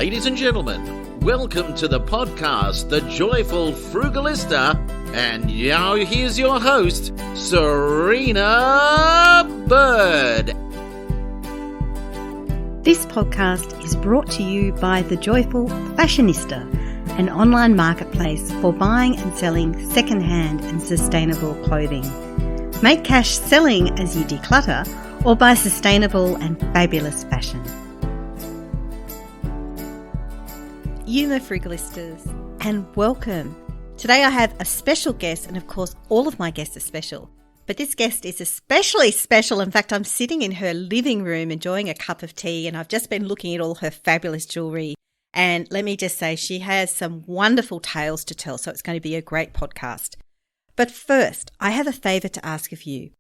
Ladies and gentlemen, welcome to the podcast, The Joyful Frugalista, and now here's your host, Serena Bird. This podcast is brought to you by The Joyful Fashionista, an online marketplace for buying and selling second-hand and sustainable clothing. Make cash selling as you declutter or buy sustainable and fabulous fashion. You my Frugalistas, and welcome. Today I have a special guest, and of course all of my guests are special. But this guest is especially special. In fact, I'm sitting in her living room enjoying a cup of tea, and I've just been looking at all her fabulous jewellery. And let me just say, she has some wonderful tales to tell, so it's going to be a great podcast. But first, I have a favour to ask of you.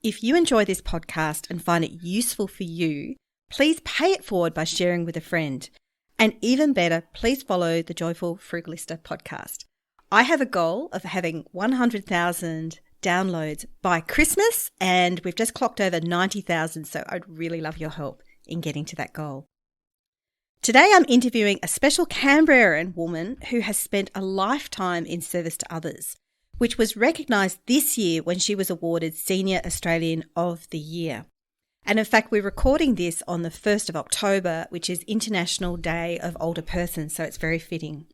If you enjoy this podcast and find it useful for you, please pay it forward by sharing with a friend. And even better, please follow the Joyful Frugalista podcast. I have a goal of having 100,000 downloads by Christmas, and we've just clocked over 90,000, so I'd really love your help in getting to that goal. Today I'm interviewing a special Canberran woman who has spent a lifetime in service to others, which was recognised this year when she was awarded Senior Australian of the Year. And in fact, we're recording this on the 1st of October, which is International Day of Older Persons, so it's very fitting.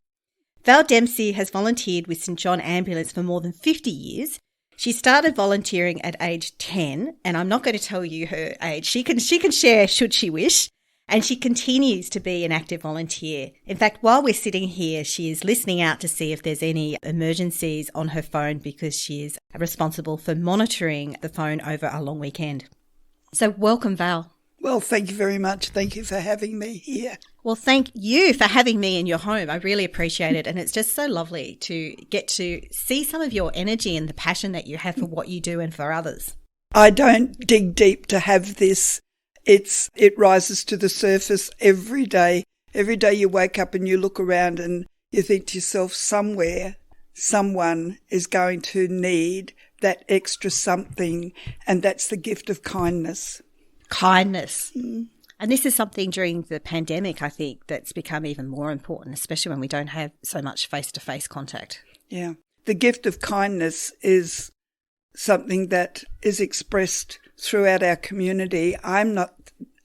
Val Dempsey has volunteered with St John Ambulance for more than 50 years. She started volunteering at age 10, and I'm not going to tell you her age. She can share should she wish, and she continues to be an active volunteer. In fact, while we're sitting here, she is listening out to see if there's any emergencies on her phone because she is responsible for monitoring the phone over a long weekend. So welcome, Val. Well, thank you very much. Thank you for having me here. Well, thank you for having me in your home. I really appreciate it. And it's just so lovely to get to see some of your energy and the passion that you have for what you do and for others. I don't dig deep to have this. It rises to the surface every day. Every day you wake up and you look around and you think to yourself, somewhere, someone is going to need that extra something, and that's the gift of kindness. Kindness. Mm. And this is something during the pandemic, I think, that's become even more important, especially when we don't have so much face-to-face contact. Yeah. The gift of kindness is something that is expressed throughout our community. I'm not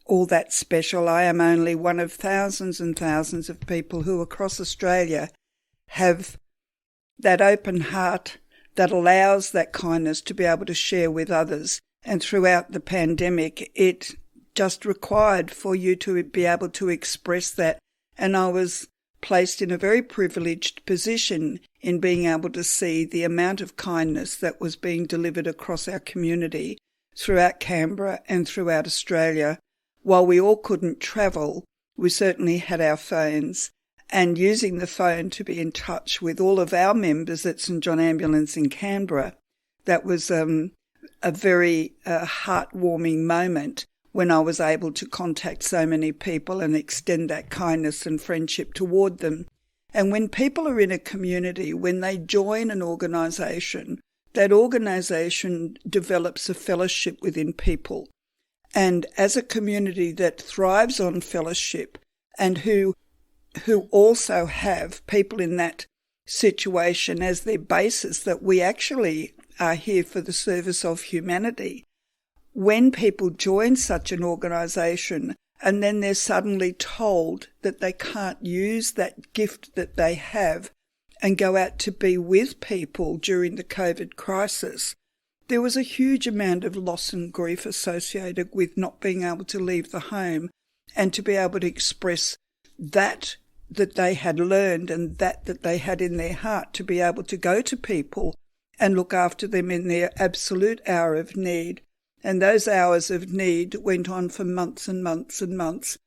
all that special. I am only one of thousands and thousands of people who across Australia have that open heart that allows that kindness to be able to share with others. And throughout the pandemic, it just required for you to be able to express that. And I was placed in a very privileged position in being able to see the amount of kindness that was being delivered across our community, throughout Canberra and throughout Australia. While we all couldn't travel, we certainly had our phones, and using the phone to be in touch with all of our members at St John Ambulance in Canberra. That was a very heartwarming moment when I was able to contact so many people and extend that kindness and friendship toward them. And when people are in a community, when they join an organisation, that organisation develops a fellowship within people. And as a community that thrives on fellowship and who also have people in that situation as their basis, that we actually are here for the service of humanity. When people join such an organisation and then they're suddenly told that they can't use that gift that they have and go out to be with people during the COVID crisis, there was a huge amount of loss and grief associated with not being able to leave the home and to be able to express that they had learned and that they had in their heart, to be able to go to people and look after them in their absolute hour of need. And those hours of need went on for months and months and months.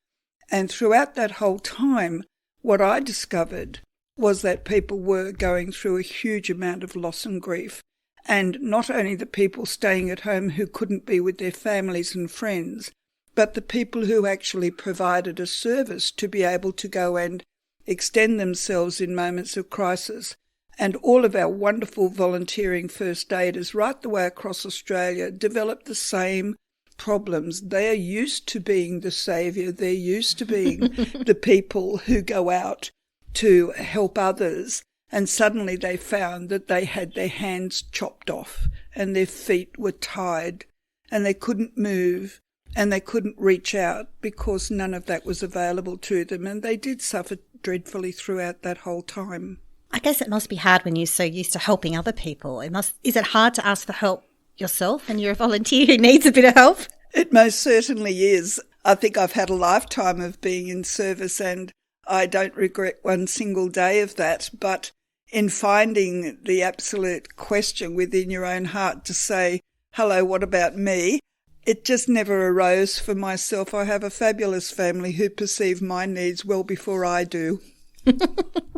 And throughout that whole time, what I discovered was that people were going through a huge amount of loss and grief. And not only the people staying at home who couldn't be with their families and friends, but the people who actually provided a service to be able to go and extend themselves in moments of crisis. And all of our wonderful volunteering first aiders right the way across Australia developed the same problems. They are used to being the saviour. They're used to being the people who go out to help others. And suddenly they found that they had their hands chopped off and their feet were tied and they couldn't move and they couldn't reach out because none of that was available to them. And they did suffer dreadfully throughout that whole time. I guess it must be hard when you're so used to helping other people. Is it hard to ask for help yourself and you're a volunteer who needs a bit of help? It most certainly is. I think I've had a lifetime of being in service and I don't regret one single day of that. But in finding the absolute question within your own heart to say, hello, what about me? It just never arose for myself. I have a fabulous family who perceive my needs well before I do.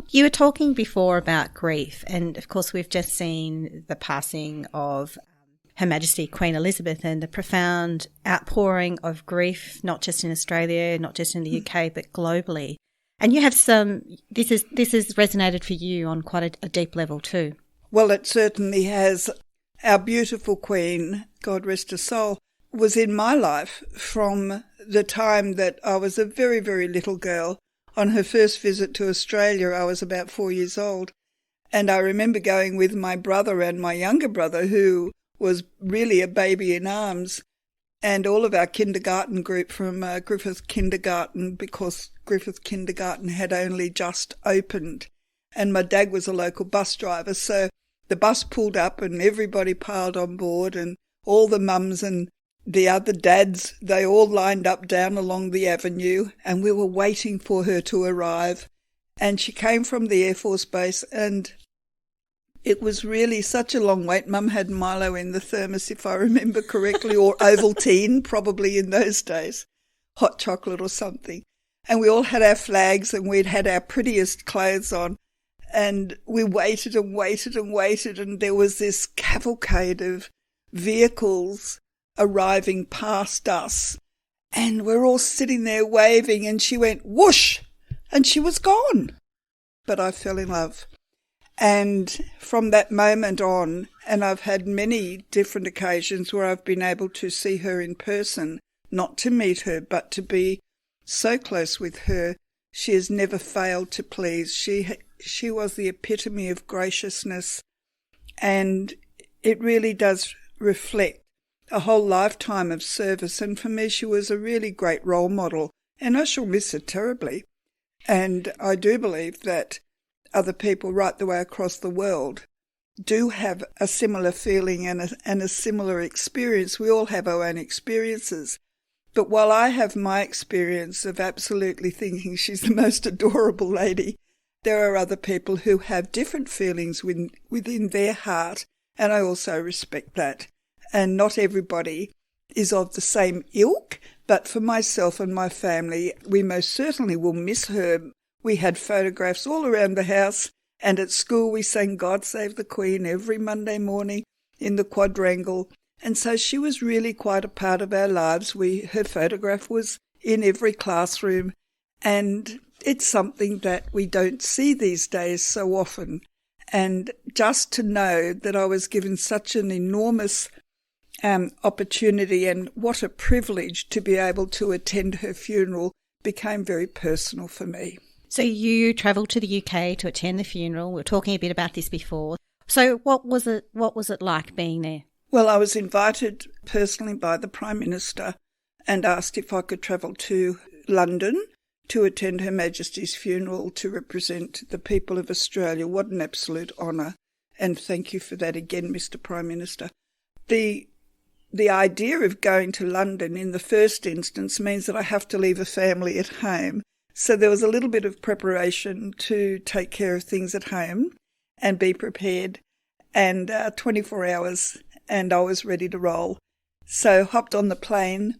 You were talking before about grief, and of course we've just seen the passing of Her Majesty Queen Elizabeth and the profound outpouring of grief, not just in Australia, not just in the UK, but globally. And you have this has resonated for you on quite a deep level too. Well, it certainly has. Our beautiful Queen, God rest her soul, was in my life from the time that I was a very, very little girl. On her first visit to Australia, I was about 4 years old. And I remember going with my brother and my younger brother, who was really a baby in arms, and all of our kindergarten group from Griffith Kindergarten, because Griffith Kindergarten had only just opened. And my dad was a local bus driver, so the bus pulled up and everybody piled on board, and all the mums and the other dads, they all lined up down along the avenue, and we were waiting for her to arrive. And she came from the Air Force Base, and it was really such a long wait. Mum had Milo in the thermos, if I remember correctly, or Ovaltine, probably in those days, hot chocolate or something. And we all had our flags and we'd had our prettiest clothes on. And we waited and waited and waited, and there was this cavalcade of vehicles arriving past us. And we're all sitting there waving, and she went whoosh, and she was gone. But I fell in love. And from that moment on, and I've had many different occasions where I've been able to see her in person, not to meet her, but to be so close with her, she has never failed to please. She was the epitome of graciousness, and it really does reflect a whole lifetime of service. And for me, she was a really great role model, and I shall miss her terribly. And I do believe that other people right the way across the world do have a similar feeling and a similar experience. We all have our own experiences. But while I have my experience of absolutely thinking she's the most adorable lady, there are other people who have different feelings within their heart, and I also respect that. And not everybody is of the same ilk, but for myself and my family, we most certainly will miss her. We had photographs all around the house, and at school we sang God Save the Queen every Monday morning in the quadrangle. And so she was really quite a part of our lives. Her photograph was in every classroom, and it's something that we don't see these days so often. And just to know that I was given such an enormous opportunity, and what a privilege to be able to attend her funeral, became very personal for me. So you travelled to the UK to attend the funeral. We were talking a bit about this before. So what was it like being there? Well, I was invited personally by the Prime Minister and asked if I could travel to London to attend Her Majesty's funeral to represent the people of Australia. What an absolute honour, and thank you for that again, Mr. Prime Minister. The idea of going to London in the first instance means that I have to leave a family at home. So there was a little bit of preparation to take care of things at home and be prepared, and 24 hours and I was ready to roll. So hopped on the plane,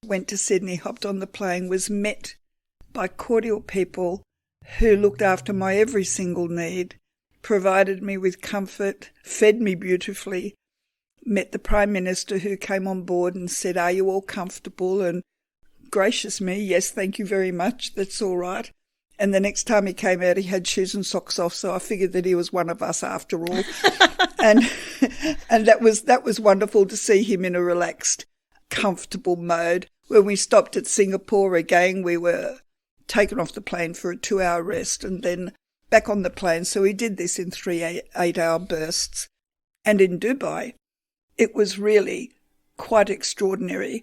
went to Sydney, hopped on the plane, was met by cordial people who looked after my every single need, provided me with comfort, fed me beautifully, met the Prime Minister who came on board and said, "Are you all comfortable?" And gracious me, yes, thank you very much, that's all right. And the next time he came out, he had shoes and socks off, so I figured that he was one of us after all. and that was wonderful to see him in a relaxed comfortable mode. When we stopped at Singapore again, we were taken off the plane for a 2-hour rest and then back on the plane. So we did this in 3 8-hour bursts. And in Dubai, it was really quite extraordinary.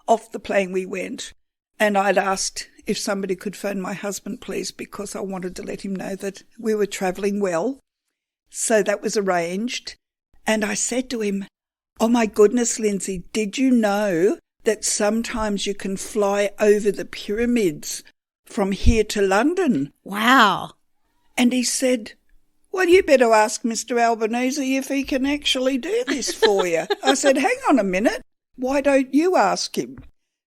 Off the plane we went, and I'd asked if somebody could phone my husband, please, because I wanted to let him know that we were travelling well. So that was arranged. And I said to him, "Oh my goodness, Lindsay, did you know that sometimes you can fly over the pyramids from here to London?" Wow. And he said, "Well, you better ask Mr. Albanese if he can actually do this for you." I said, "Hang on a minute. Why don't you ask him?"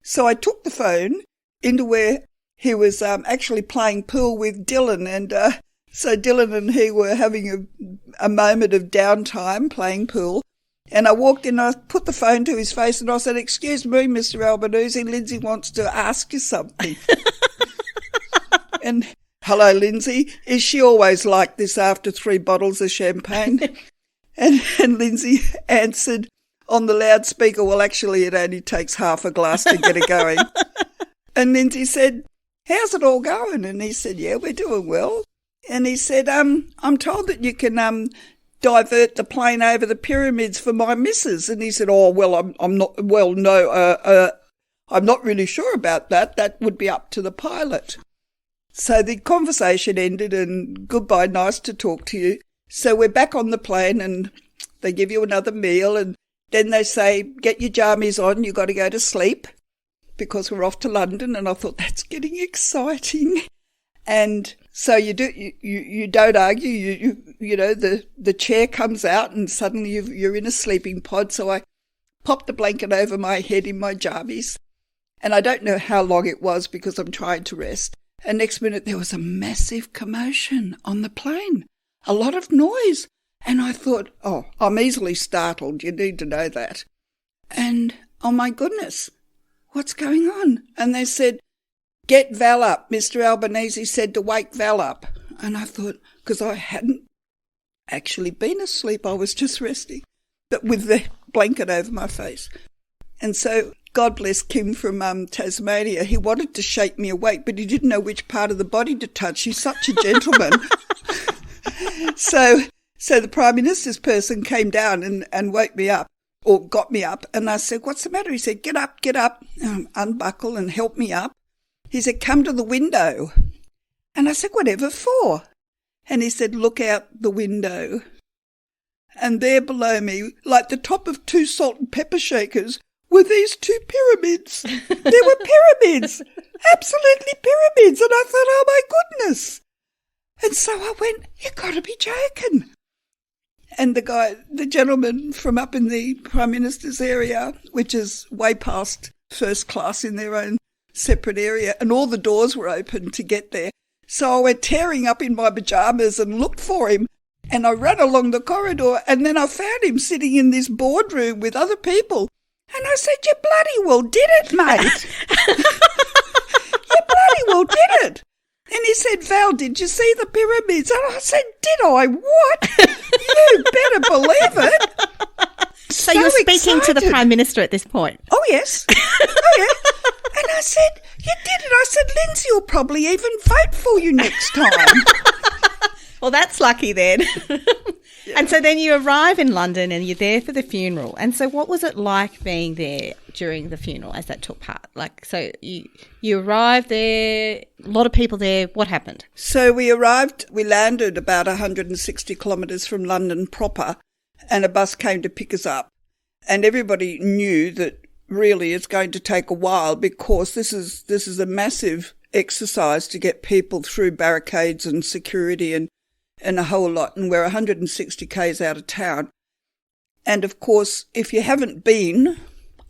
So I took the phone into where he was actually playing pool with Dylan. And so Dylan and he were having a moment of downtime playing pool. And I walked in, I put the phone to his face and I said, "Excuse me, Mr. Albanese, Lindsay wants to ask you something." And, "Hello, Lindsay. Is she always like this after 3 bottles of champagne?" And Lindsay answered on the loudspeaker, "Well, actually, it only takes half a glass to get it going." And Lindsay said, "How's it all going?" And he said, "Yeah, we're doing well." And he said, "I'm told that you can divert the plane over the pyramids for my missus." And he said, "Oh, well, I'm not really sure about that. That would be up to the pilot." So the conversation ended and goodbye, nice to talk to you. So we're back on the plane and they give you another meal and then they say, "Get your jammies on, you got to go to sleep," because we're off to London. And I thought, that's getting exciting. And so you don't argue, you know, the chair comes out and suddenly you're in a sleeping pod. So I popped the blanket over my head in my jammies. And I don't know how long it was because I'm trying to rest. And next minute there was a massive commotion on the plane, a lot of noise. And I thought, oh, I'm easily startled. You need to know that. And, oh my goodness, what's going on? And they said, "Get Val up." Mr. Albanese said to wake Val up. And I thought, because I hadn't actually been asleep, I was just resting, but with the blanket over my face. And so God bless Kim from Tasmania. He wanted to shake me awake, but he didn't know which part of the body to touch. He's such a gentleman. So the Prime Minister's person came down and woke me up, or got me up. And I said, "What's the matter?" He said, get up, unbuckle and help me up. He said, "Come to the window." And I said, "Whatever for?" And he said, "Look out the window." And there below me, like the top of 2 salt and pepper shakers, were these 2 pyramids. There were pyramids, absolutely pyramids. And I thought, oh my goodness. And so I went, "You've got to be joking." And the gentleman from up in the Prime Minister's area, which is way past first class in their own separate area, and all the doors were open to get there. So I went tearing up in my pyjamas and looked for him. And I ran along the corridor and then I found him sitting in this boardroom with other people. And I said, "You bloody well did it, mate." "You bloody well did it." And he said, "Val, did you see the pyramids?" And I said, "Did I? What?" You better believe it. So you're speaking to the Prime Minister at this point? Oh, yes. Oh, yeah. And I said, "You did it." I said, "Lindsay will probably even vote for you next time." Well, that's lucky then. Yeah. And so then you arrive in London and you're there for the funeral. And so what was it like being there during the funeral as that took part? Like, so you arrived there, a lot of people there. What happened? So we landed about 160 kilometres from London proper, and a bus came to pick us up. And everybody knew that really it's going to take a while because this is a massive exercise to get people through barricades and security and a whole lot, and we're 160 k's out of town. And of course, if you haven't been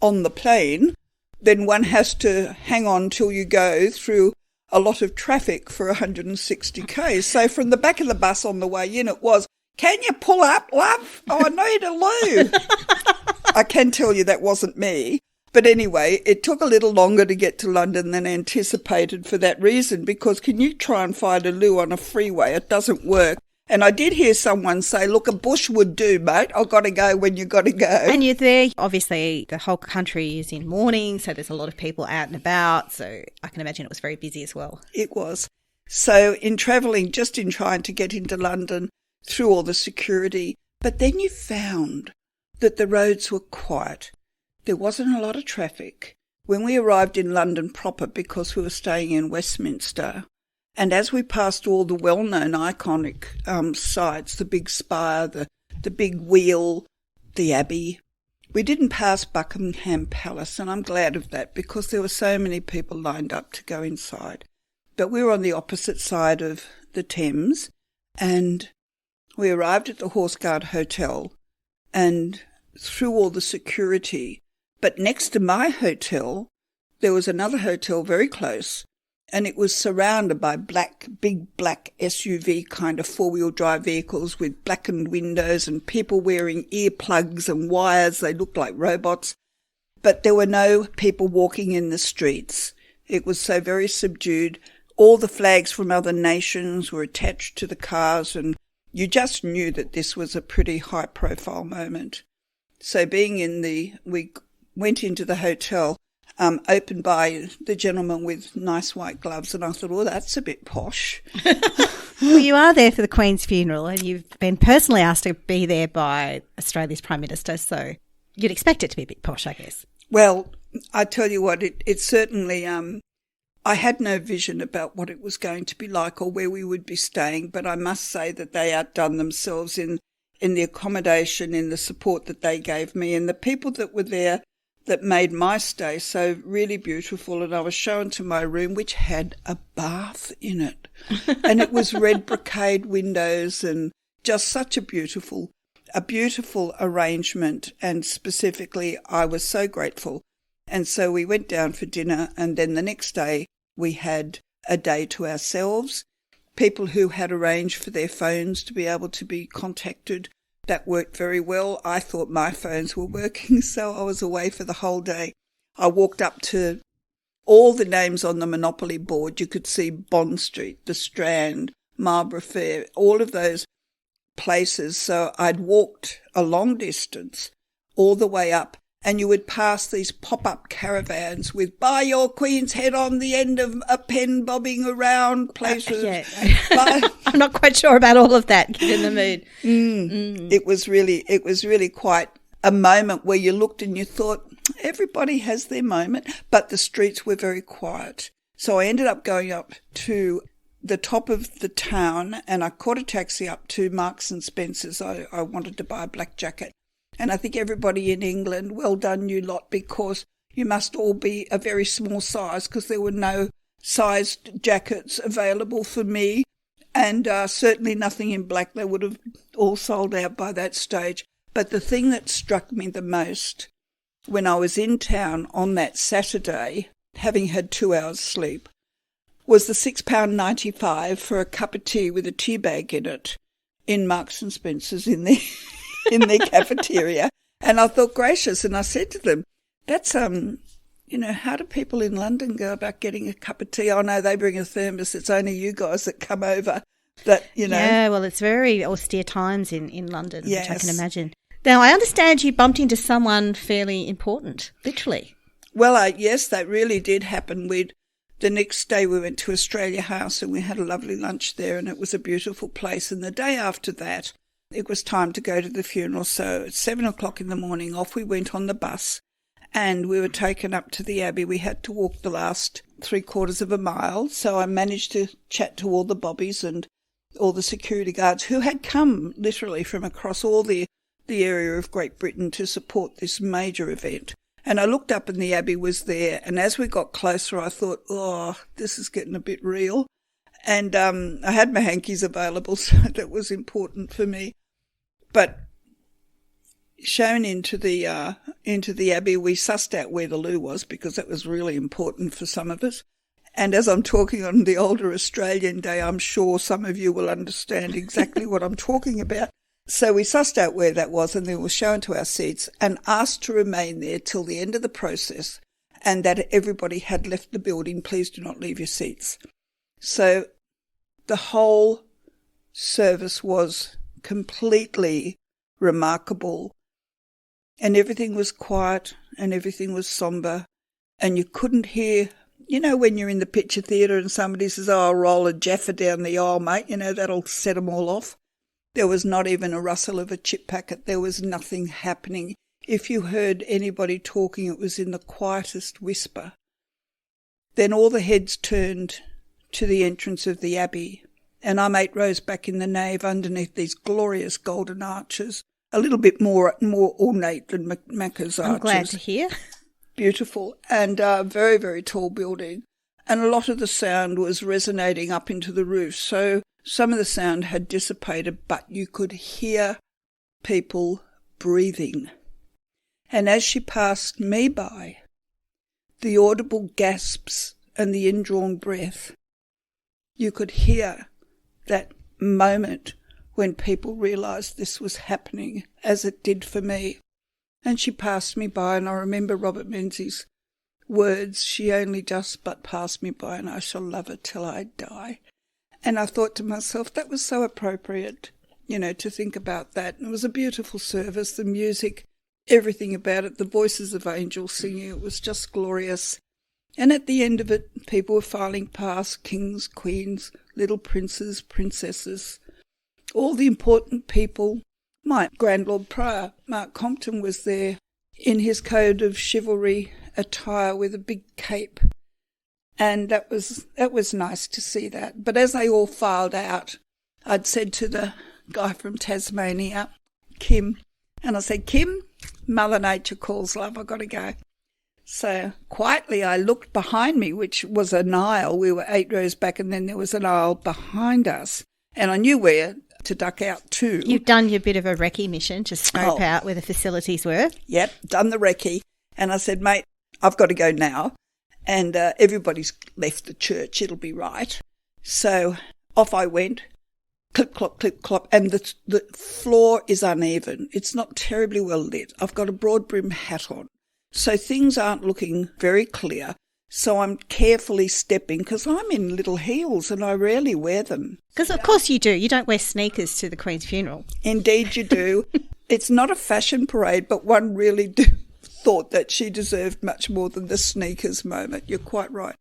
on the plane, then one has to hang on till you go through a lot of traffic for 160 k's. So from the back of the bus on the way in, it was, "Can you pull up, love? I need a loo." I can tell you that wasn't me. But anyway, it took a little longer to get to London than anticipated for that reason, because can you try and find a loo on a freeway? It doesn't work. And I did hear someone say, look, a bush would do, mate. I've got to go when you've got to go. And you're there. Obviously, the whole country is in mourning, so there's a lot of people out and about. So I can imagine it was very busy as well. It was. So in travelling, just in trying to get into London through all the security, but then you found that the roads were quiet. There wasn't a lot of traffic. When we arrived in London proper, because we were staying in Westminster, and as we passed all the well-known iconic sites, the big spire, the big wheel, the Abbey, we didn't pass Buckingham Palace, and I'm glad of that because there were so many people lined up to go inside. But we were on the opposite side of the Thames, and we arrived at the Horse Guard Hotel, and through all the security, but next to my hotel, there was another hotel very close, and it was surrounded by big black SUV kind of four-wheel drive vehicles with blackened windows and people wearing earplugs and wires. They looked like robots. But there were no people walking in the streets. It was so very subdued. All the flags from other nations were attached to the cars, and you just knew that this was a pretty high-profile moment. So we went into the hotel, opened by the gentleman with nice white gloves, and I thought, oh, that's a bit posh. Well, you are there for the Queen's funeral, and you've been personally asked to be there by Australia's Prime Minister, so you'd expect it to be a bit posh, I guess. Well, I tell you what, it certainly, I had no vision about what it was going to be like or where we would be staying, but I must say that they outdone themselves in the accommodation, in the support that they gave me, and the people that were there that made my stay so really beautiful. And I was shown to my room, which had a bath in it. And it was red brocade windows and just such a beautiful arrangement. And specifically, I was so grateful. And so we went down for dinner, and then the next day we had a day to ourselves. People who had arranged for their phones to be able to be contacted, that worked very well. I thought my phones were working, so I was away for the whole day. I walked up to all the names on the Monopoly board. You could see Bond Street, the Strand, Marlborough Fair, all of those places. So I'd walked a long distance all the way up, and you would pass these pop-up caravans with "Buy your Queen's head on the end of a pen bobbing around" places. I'm not quite sure about all of that, given the mood. It was really quite a moment where you looked and you thought, everybody has their moment, but the streets were very quiet. So I ended up going up to the top of the town, and I caught a taxi up to Marks and Spencer's. I wanted to buy a black jacket. And I think everybody in England, well done you lot, because you must all be a very small size, because there were no sized jackets available for me, and certainly nothing in black. They would have all sold out by that stage. But the thing that struck me the most when I was in town on that Saturday, having had 2 hours sleep, was the £6.95 for a cup of tea with a tea bag in it in Marks and Spencer's in their cafeteria. And I thought, gracious, and I said to them, that's, how do people in London go about getting a cup of tea? Oh, no, they bring a thermos. It's only you guys that come over. Yeah, well, it's very austere times in London, yes, which I can imagine. Now, I understand you bumped into someone fairly important, literally. Well, yes, that really did happen. The next day we went to Australia House and we had a lovely lunch there, and it was a beautiful place. And the day after that, it was time to go to the funeral. So at 7 o'clock in the morning, off we went on the bus, and we were taken up to the Abbey. We had to walk the last 3/4 of a mile. So I managed to chat to all the bobbies and all the security guards who had come literally from across all the area of Great Britain to support this major event. And I looked up and the Abbey was there. And as we got closer, I thought, oh, this is getting a bit real. And I had my hankies available, so that was important for me. But shown into the Abbey, we sussed out where the loo was, because that was really important for some of us. And as I'm talking on the older Australian day, I'm sure some of you will understand exactly what I'm talking about. So we sussed out where that was, and then we were shown to our seats and asked to remain there till the end of the process, and that everybody had left the building. Please do not leave your seats. So the whole service was completely remarkable. And everything was quiet and everything was sombre. And you couldn't hear, you know, when you're in the picture theatre and somebody says, oh, I'll roll a Jaffa down the aisle, mate, you know, that'll set them all off. There was not even a rustle of a chip packet. There was nothing happening. If you heard anybody talking, it was in the quietest whisper. Then all the heads turned to the entrance of the abbey, and I'm 8 rows back in the nave underneath these glorious golden arches, a little bit more ornate than Macca's arches. I'm glad to hear. Beautiful, and very, very tall building. And a lot of the sound was resonating up into the roof, so some of the sound had dissipated, but you could hear people breathing. And as she passed me by, the audible gasps and the indrawn breath, you could hear that moment when people realised this was happening, as it did for me. And she passed me by, and I remember Robert Menzies' words, she only just but passed me by, and I shall love her till I die. And I thought to myself, that was so appropriate, you know, to think about that. And it was a beautiful service, the music, everything about it, the voices of angels singing, it was just glorious. And at the end of it, people were filing past, kings, queens, little princes, princesses, all the important people. My Grand Lord Prior, Mark Compton, was there in his code of chivalry attire with a big cape. And that was nice to see that. But as they all filed out, I'd said to the guy from Tasmania, Kim, and I said, Kim, Mother Nature calls, love, I've got to go. So quietly I looked behind me, which was an aisle. We were 8 rows back, and then there was an aisle behind us. And I knew where to duck out to. You've done your bit of a recce mission to scope out where the facilities were. Yep, done the recce. And I said, mate, I've got to go now. And everybody's left the church, it'll be right. So off I went, clip-clop, clip-clop, and the floor is uneven. It's not terribly well lit. I've got a broad brim hat on, so things aren't looking very clear. So I'm carefully stepping, because I'm in little heels and I rarely wear them. Because of course you do. You don't wear sneakers to the Queen's funeral. Indeed you do. It's not a fashion parade, but one really thought that she deserved much more than the sneakers moment. You're quite right.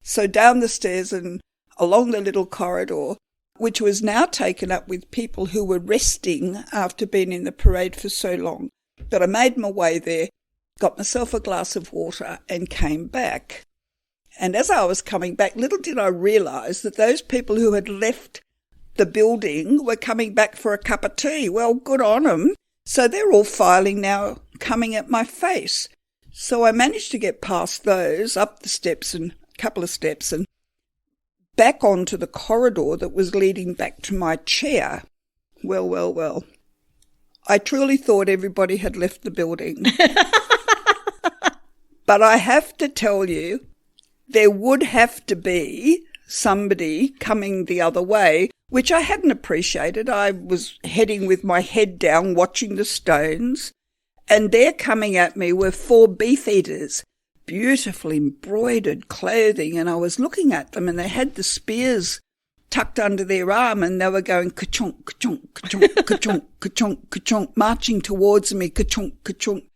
So down the stairs and along the little corridor, which was now taken up with people who were resting after being in the parade for so long. But I made my way there, got myself a glass of water and came back. And as I was coming back, little did I realise that those people who had left the building were coming back for a cup of tea. Well, good on them. So they're all filing now, coming at my face. So I managed to get past those, up the steps and a couple of steps, and back onto the corridor that was leading back to my chair. Well. I truly thought everybody had left the building. But I have to tell you, there would have to be somebody coming the other way, which I hadn't appreciated. I was heading with my head down, watching the stones, and there coming at me were 4 beef eaters, beautiful embroidered clothing, and I was looking at them, and they had the spears tucked under their arm, and they were going ka-chonk, ka-chonk, ka-chonk, ka-chonk, ka-chonk, ka-chonk, marching towards me, ka-chonk, ka-chonk.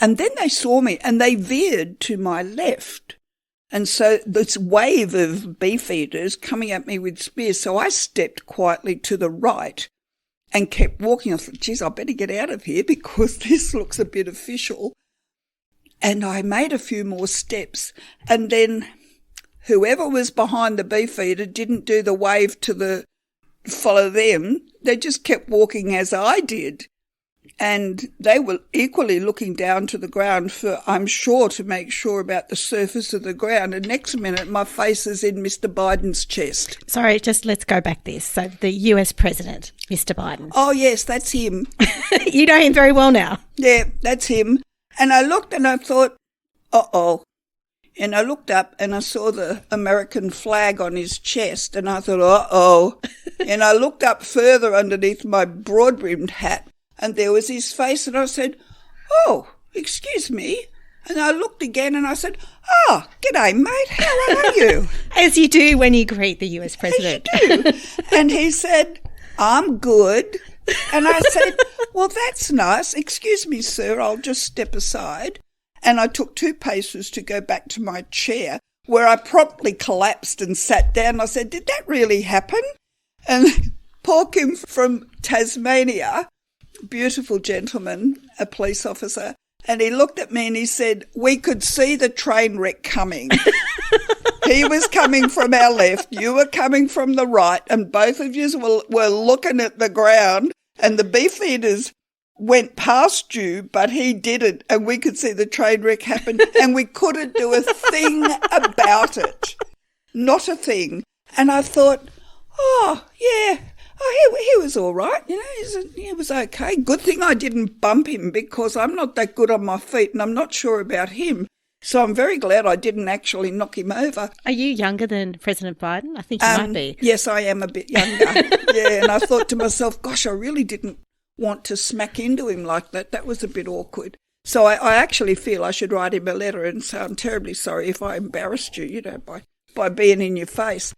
And then they saw me, and they veered to my left. And so this wave of beef eaters coming at me with spears. So I stepped quietly to the right and kept walking. I thought, geez, I better get out of here because this looks a bit official. And I made a few more steps. And then whoever was behind the beef eater didn't do the wave to follow them. They just kept walking as I did. And they were equally looking down to the ground for, I'm sure, to make sure about the surface of the ground. And next minute, my face is in Mr. Biden's chest. Sorry, just let's go back this. So the US president, Mr. Biden. Oh, yes, that's him. You know him very well now. Yeah, that's him. And I looked and I thought, uh-oh. And I looked up and I saw the American flag on his chest. And I thought, uh-oh. And I looked up further underneath my broad-brimmed hat. And there was his face, and I said, oh, excuse me. And I looked again, and I said, oh, g'day, mate, how are you? As you do when you greet the US president. As you do. And he said, I'm good. And I said, well, that's nice. Excuse me, sir, I'll just step aside. And I took 2 paces to go back to my chair, where I promptly collapsed and sat down. I said, did that really happen? And poor Kim from Tasmania, beautiful gentleman, a police officer, and he looked at me and he said, we could see the train wreck coming. He was coming from our left, you were coming from the right, and both of you were looking at the ground, and the beef eaters went past you, but he didn't, and we could see the train wreck happen, and we couldn't do a thing about it. Not a thing. And I thought, oh, yeah, he was all right, you know, he was okay. Good thing I didn't bump him, because I'm not that good on my feet, and I'm not sure about him. So I'm very glad I didn't actually knock him over. Are you younger than President Biden? I think you might be. Yes, I am a bit younger. Yeah, and I thought to myself, gosh, I really didn't want to smack into him like that. That was a bit awkward. So I actually feel I should write him a letter and say I'm terribly sorry if I embarrassed you, you know, by being in your face.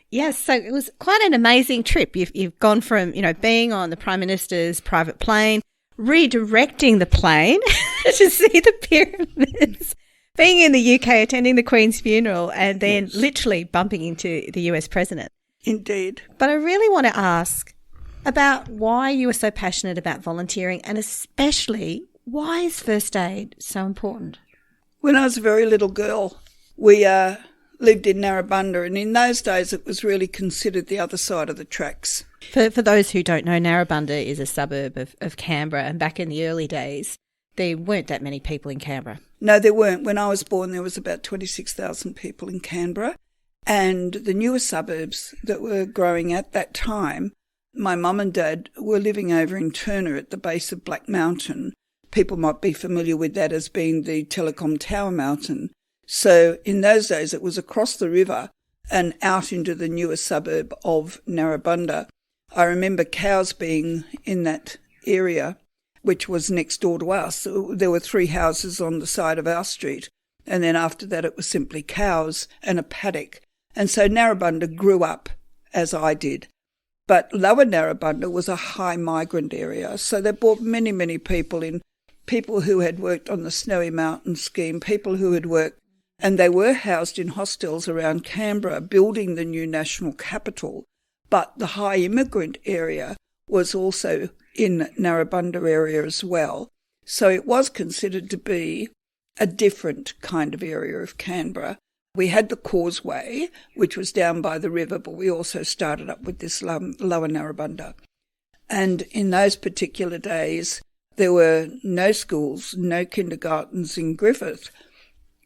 Yes, so it was quite an amazing trip. You've gone from, you know, being on the Prime Minister's private plane, redirecting the plane to see the pyramids, being in the UK, attending the Queen's funeral, and then literally bumping into the US President. Indeed. But I really want to ask about why you were so passionate about volunteering, and especially why is first aid so important? When I was a very little girl, we lived in Narrabundah, and in those days it was really considered the other side of the tracks. For those who don't know, Narrabundah is a suburb of Canberra, and back in the early days, there weren't that many people in Canberra. No, there weren't. When I was born, there was about 26,000 people in Canberra. And the newer suburbs that were growing at that time, my mum and dad were living over in Turner at the base of Black Mountain. People might be familiar with that as being the Telecom Tower Mountain. So in those days, it was across the river and out into the newer suburb of Narrabundah. I remember cows being in that area, which was next door to us. So there were 3 houses on the side of our street. And then after that, it was simply cows and a paddock. And so Narrabundah grew up as I did. But Lower Narrabundah was a high migrant area. So they brought many, many people in, people who had worked on the Snowy Mountain scheme, people who had worked, and they were housed in hostels around Canberra, building the new national capital. But the high immigrant area was also in Narrabundah area as well. So it was considered to be a different kind of area of Canberra. We had the causeway, which was down by the river, but we also started up with this Lower Narrabundah. And in those particular days, there were no schools, no kindergartens in Griffith.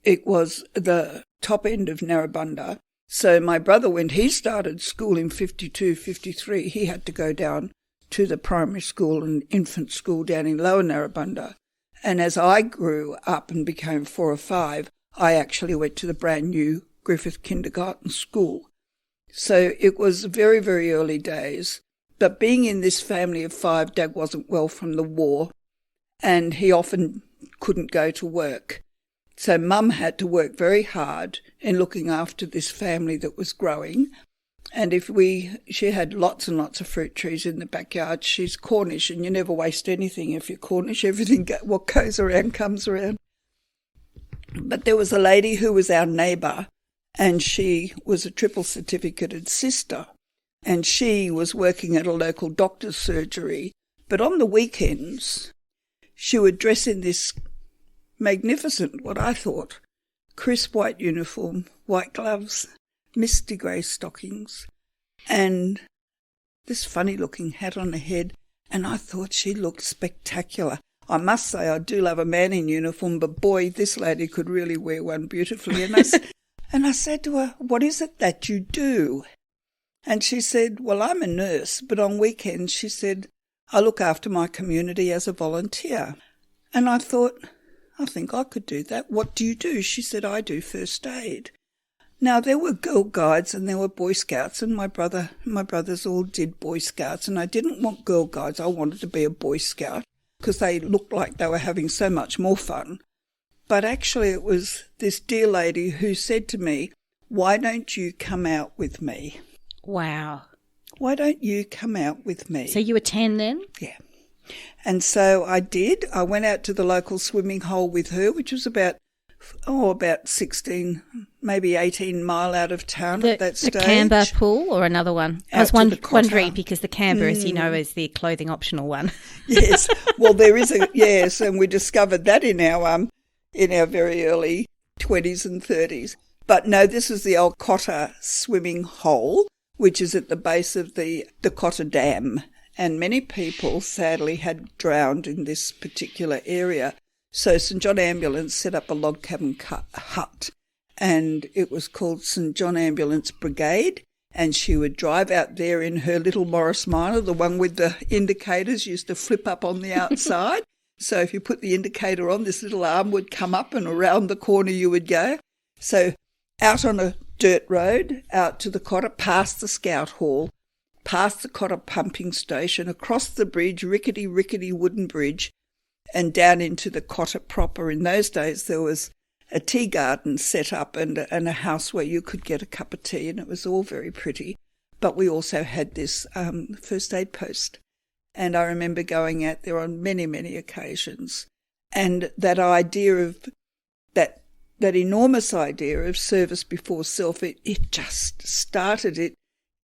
It was the top end of Narrabundah. So my brother, when he started school in 52, 53, he had to go down to the primary school and infant school down in Lower Narrabundah. And as I grew up and became 4 or 5, I actually went to the brand new Griffith Kindergarten School. So it was very, very early days. But being in this family of 5, Dad wasn't well from the war, and he often couldn't go to work. So Mum had to work very hard in looking after this family that was growing. And she had lots and lots of fruit trees in the backyard. She's Cornish, and you never waste anything if you're Cornish. Everything, what goes around comes around. But there was a lady who was our neighbour, and she was a triple certificated sister, and she was working at a local doctor's surgery. But on the weekends, she would dress in this magnificent, what I thought, crisp white uniform, white gloves, misty grey stockings, and this funny-looking hat on her head, and I thought she looked spectacular. I must say I do love a man in uniform, but boy, this lady could really wear one beautifully. And I said to her, what is it that you do? And she said, well, I'm a nurse, but on weekends, she said, I look after my community as a volunteer. And I thought, I think I could do that. What do you do? She said, I do first aid. Now, there were Girl Guides and there were Boy Scouts, and my brothers all did Boy Scouts, and I didn't want Girl Guides. I wanted to be a Boy Scout because they looked like they were having so much more fun. But actually it was this dear lady who said to me, why don't you come out with me? Wow. why don't you come out with me? So you were 10 then? Yeah. And so I did. I went out to the local swimming hole with her, which was about 16, maybe 18 mile out of town at that stage. The Canberra pool or another one? I was wondering because the Canberra, as you know, is the clothing optional one. Yes. Well, there is yes, and we discovered that in our very early 20s and 30s. But no, this is the old Cotter swimming hole, which is at the base of the Cotter Dam. And many people, sadly, had drowned in this particular area. So St John Ambulance set up a log cabin hut, and it was called St John Ambulance Brigade, and she would drive out there in her little Morris Minor, the one with the indicators used to flip up on the outside. So if you put the indicator on, this little arm would come up and around the corner you would go. So out on a dirt road, out to the Cotter, past the Scout Hall, past the Cotter pumping station, across the bridge, rickety wooden bridge, and down into the Cotter proper. In those days, there was a tea garden set up and a house where you could get a cup of tea, and it was all very pretty. But we also had this first aid post, and I remember going out there on many, many occasions. And that idea of that enormous idea of service before self, it just started.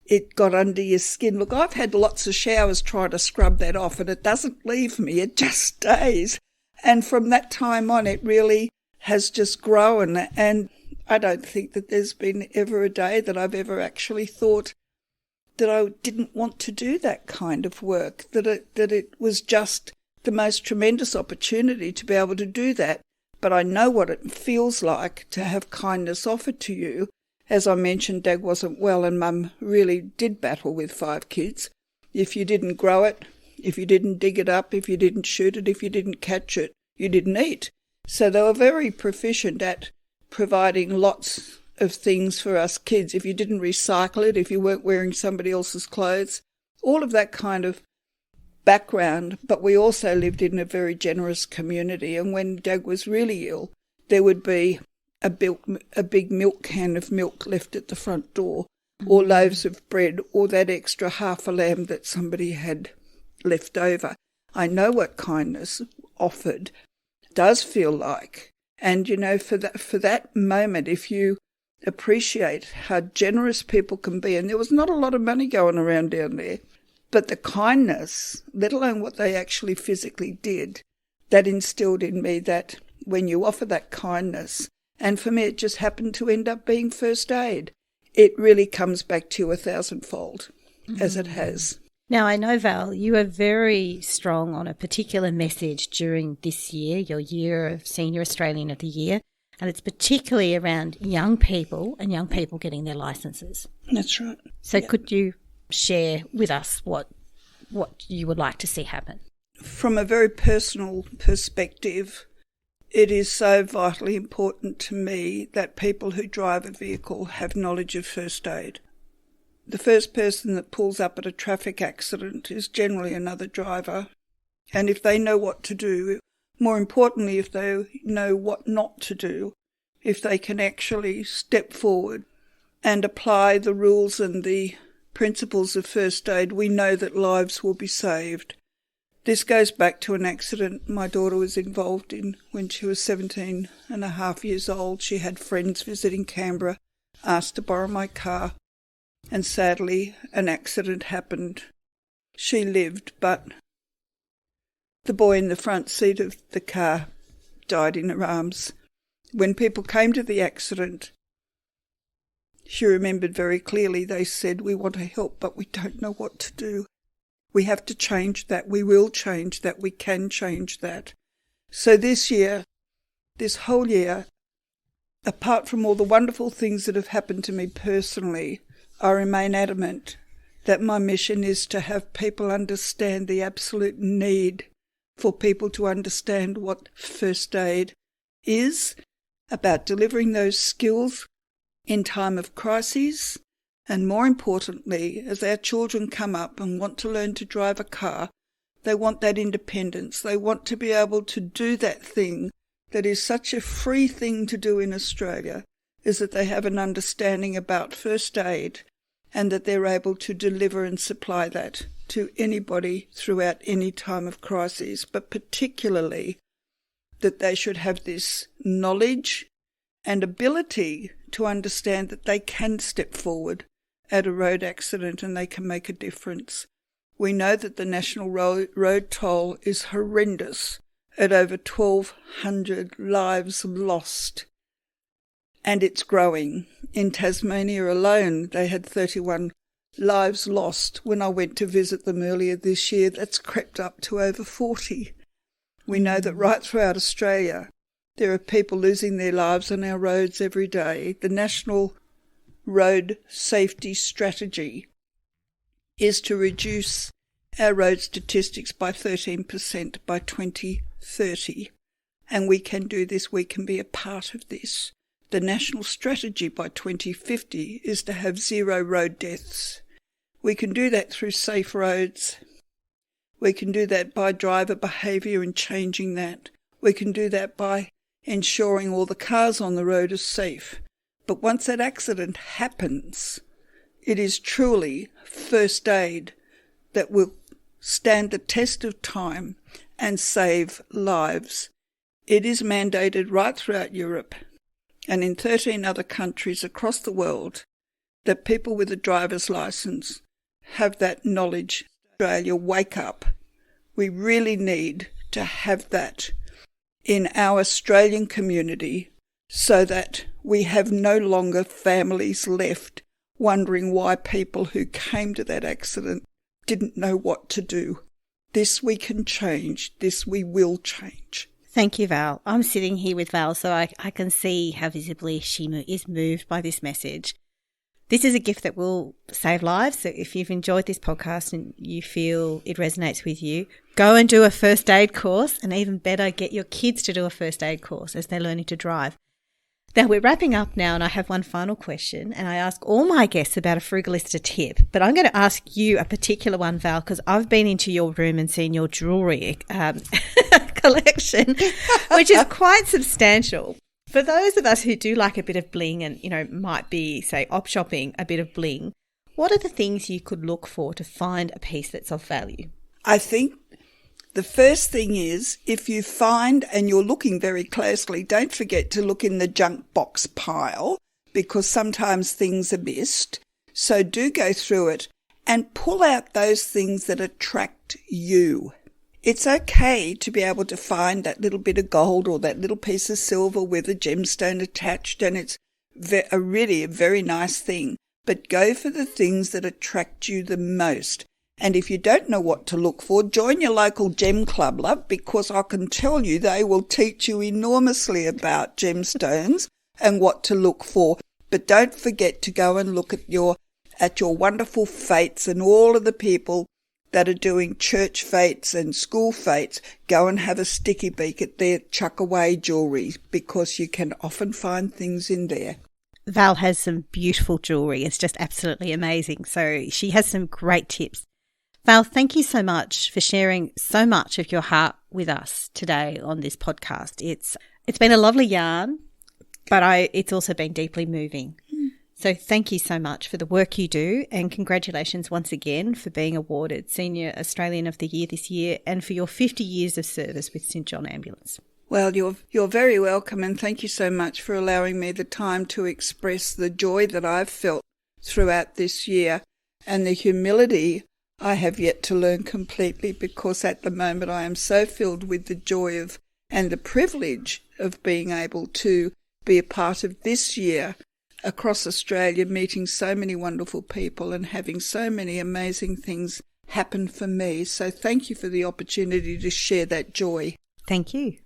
It got under your skin. Look, I've had lots of showers trying to scrub that off, and it doesn't leave me. It just stays. And from that time on, it really has just grown. And I don't think that there's been ever a day that I've ever actually thought that I didn't want to do that kind of work, that it was just the most tremendous opportunity to be able to do that. But I know what it feels like to have kindness offered to you. As I mentioned, Dad wasn't well and Mum really did battle with 5 kids. If you didn't grow it, if you didn't dig it up, if you didn't shoot it, if you didn't catch it, you didn't eat. So they were very proficient at providing lots of things for us kids. If you didn't recycle it, if you weren't wearing somebody else's clothes, all of that kind of background. But we also lived in a very generous community, and when Dad was really ill, there would be a big milk can of milk left at the front door, or loaves of bread, or that extra half a lamb that somebody had left over. I know what kindness offered does feel like. And, you know, for that moment, if you appreciate how generous people can be, and there was not a lot of money going around down there, but the kindness, let alone what they actually physically did, that instilled in me that when you offer that kindness, and for me it just happened to end up being first aid, it really comes back to you 1,000-fold, as it has. Now, I know, Val, you are very strong on a particular message during this year, your year of Senior Australian of the Year, and it's particularly around young people and young people getting their licences. That's right. So could you share with us what you would like to see happen? From a very personal perspective, it is so vitally important to me that people who drive a vehicle have knowledge of first aid. The first person that pulls up at a traffic accident is generally another driver. And if they know what to do, more importantly, if they know what not to do, if they can actually step forward and apply the rules and the principles of first aid, we know that lives will be saved. This goes back to an accident my daughter was involved in when she was 17 and a half years old. She had friends visiting Canberra, asked to borrow my car, and sadly an accident happened. She lived, but the boy in the front seat of the car died in her arms. When people came to the accident, she remembered very clearly, they said, "We want to help, but we don't know what to do. We have to change that. We will change that. We can change that." So this whole year, apart from all the wonderful things that have happened to me personally, I remain adamant that my mission is to have people understand the absolute need for people to understand what first aid is, about delivering those skills in time of crises, and more importantly, as our children come up and want to learn to drive a car, they want that independence. They want to be able to do that thing that is such a free thing to do in Australia, is that they have an understanding about first aid and that they're able to deliver and supply that to anybody throughout any time of crisis, but particularly that they should have this knowledge and ability to understand that they can step forward at a road accident and they can make a difference. We know that the national road toll is horrendous at over 1,200 lives lost, and it's growing. In Tasmania alone, they had 31 lives lost. When I went to visit them earlier this year, that's crept up to over 40. We know that right throughout Australia, there are people losing their lives on our roads every day. The National Road Safety Strategy is to reduce our road statistics by 13% by 2030. And we can do this, we can be a part of this. The national strategy by 2050 is to have 0 road deaths. We can do that through safe roads. We can do that by driver behaviour and changing that. We can do that by ensuring all the cars on the road are safe. But once that accident happens, it is truly first aid that will stand the test of time and save lives. It is mandated right throughout Europe and in 13 other countries across the world that people with a driver's licence have that knowledge. Australia, wake up. We really need to have that in our Australian community so that we have no longer families left wondering why people who came to that accident didn't know what to do. This we can change. This we will change. Thank you, Val. I'm sitting here with Val, so I can see how visibly she is moved by this message. This is a gift that will save lives. So if you've enjoyed this podcast and you feel it resonates with you, go and do a first aid course, and even better, get your kids to do a first aid course as they're learning to drive. Now, we're wrapping up now, and I have one final question, and I ask all my guests about a Frugalista tip, but I'm going to ask you a particular one, Val, because I've been into your room and seen your jewellery collection, which is quite substantial. For those of us who do like a bit of bling and, might be, say, op shopping a bit of bling, what are the things you could look for to find a piece that's of value? I think the first thing is, if you find, and you're looking very closely, don't forget to look in the junk box pile, because sometimes things are missed. So do go through it and pull out those things that attract you. It's okay to be able to find that little bit of gold or that little piece of silver with a gemstone attached, and it's really a very nice thing. But go for the things that attract you the most. And if you don't know what to look for, join your local gem club, love, because I can tell you they will teach you enormously about gemstones and what to look for. But don't forget to go and look at your wonderful fates and all of the people that are doing church fates and school fates. Go and have a sticky beak at their chuck away jewellery, because you can often find things in there. Val has some beautiful jewellery. It's just absolutely amazing. So she has some great tips. Val, thank you so much for sharing so much of your heart with us today on this podcast. It's been a lovely yarn, but it's also been deeply moving. So thank you so much for the work you do, and congratulations once again for being awarded Senior Australian of the Year this year, and for your 50 years of service with St John Ambulance. Well, you're very welcome, and thank you so much for allowing me the time to express the joy that I've felt throughout this year, and the humility I have yet to learn completely, because at the moment I am so filled with the joy of and the privilege of being able to be a part of this year across Australia, meeting so many wonderful people and having so many amazing things happen for me. So thank you for the opportunity to share that joy. Thank you.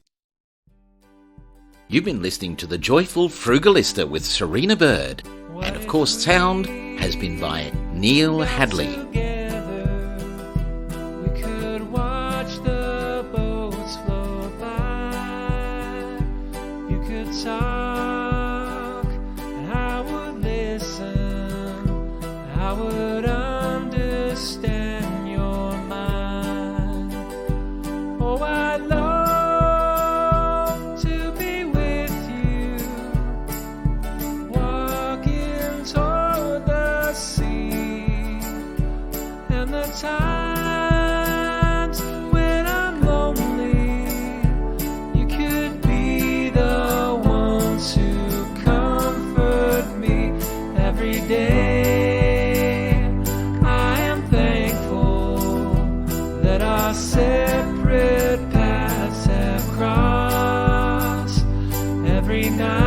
You've been listening to The Joyful Frugalista with Serena Bird. And of course, sound has been by Neil Hadley. Walking toward the sea. every night.